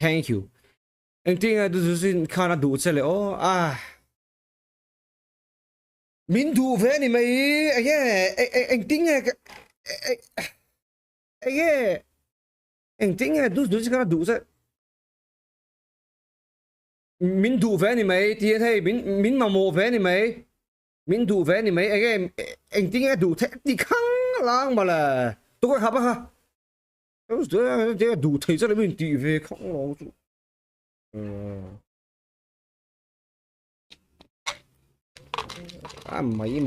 thank you anh tiếng du xin khana đủ chơi lệ ô mình đủ về này mày anh tiếng anh tiếng du xin khana đủ chơi mình đủ về này mày thì thấy mình mà mua về này mày mình đủ về này mày anh tiếng đủ thế thì khăng lang mà là tôi có hấp ha tôi đủ thấy cho mình tỉ về không lo chú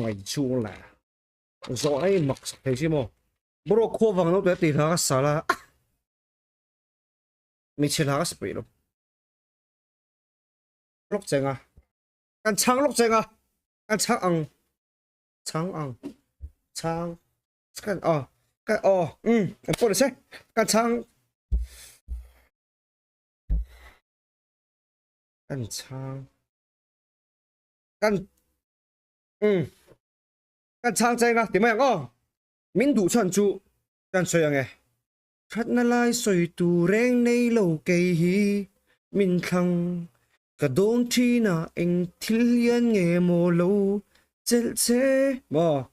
mày chua là rõ ấy mặc thấy chứ mà bro khô vàng nó tỉ là sao là mình chỉ là cái gì lốc chèn à ăn trắng lốc chèn à ăn trắng ăn cái cái phụ được chứ ăn trắng ăn trắng chèn à thì mày ăn mình đủ chân chú ăn xoay ăn nghe khát na lai xoay tu reng nei lâu cây hi mình khăng cả đốn chi na anh thiên nghe mồ lâu chết chết mà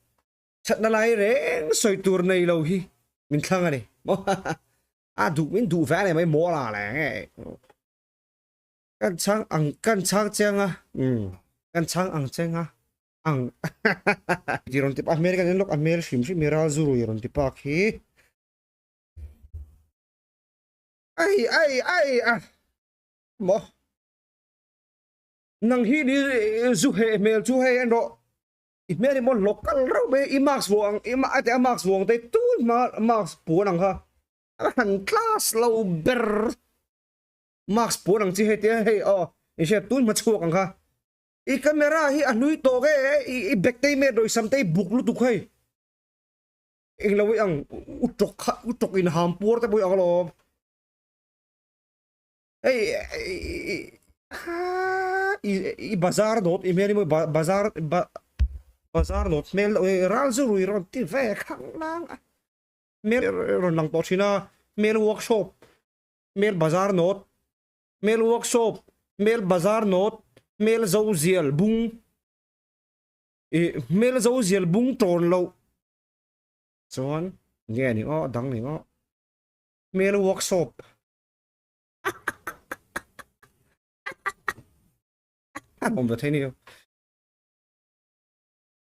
chặt na lại reng xoay tour này lâu hi mình khăng à đi đủ mình đủ vé này mới mua là này căn trắng chăng à căn trắng ăn chăng à ăn đi rồi tiếp America nên lúc America phim mira zurui rồi tiếp bạc hi ai mà nang hi đi du hệ mail chu hay anh đó email một local rồi bé imax vuông imax vuông tay tu mà max bùa nang ha hẳn class low ber max bùa nang chỉ hay thế hay sẽ tu mà chuộc nang ha i camera hi anh nuôi to cái i back tay mẹ rồi xăm tay buộc luôn tục hay anh lâu anh út trọc in ham pur tay bôi anh lo i bazar not i meri mo bazar not mel ral zurui ron ti ve khang lang mel ron lang to china mel workshop mel bazar not mel workshop mel bazar not mel zauziel bung mel zauziel bung tron lo chon nghe ni dang ni mel workshop không được thấy nhiều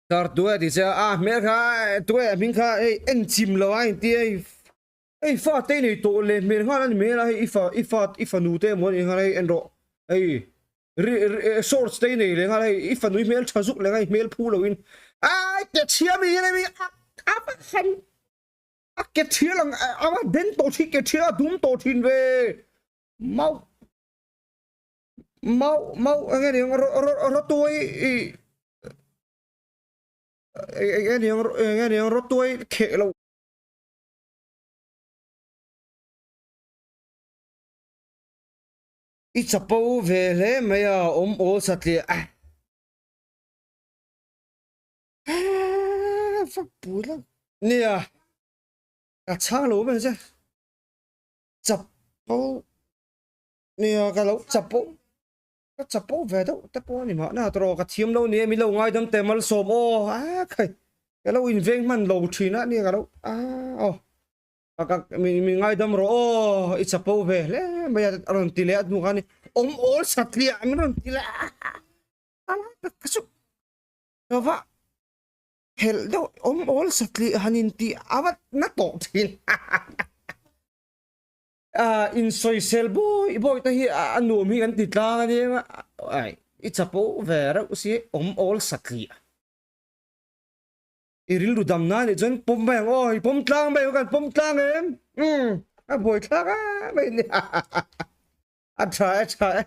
dar tuổi thì sao mẹ khai tuổi mình khai anh chìm lo anh tia pha tên này tổ lên mình khai anh mẹ là ifa nu tên muốn anh khai anh độ short stay này lên khai ifa nu mail chazuk lên khai mail pool lo in cái chia mi này mi khăn cái chia là đến tổ chức cái chia đúng tổ chức về mau nghe tiếng rót tuổi nghe tiếng rót tuổi khệ lâu ít chập bao về lẽ mày ô sạch liền phát bùi lắm nè cả sáng lố bên chứ chập bao nè cả lâu chập bao về đâu tập bao này mà nào tao cả thiêm đâu nè mình lâu ngay đâm tèm mal sôm cái lâu in veng man lâu chín á nè cả lâu cả mình ngay đâm rồi ít chập bao về lẽ bây giờ rồi tỷ lệ đúng không nè 올 sạch liền mình rồi tỷ lệ cái số đâu vậy hell đâu 올 sạch liền hanin ti nó tổ tin in social boy ta hi anu mi an titla ni ai ichapo vera usi all sakli iril du dam na ni jon pom bang pom tlang ba kan pom tlang em boy tlang ba ni try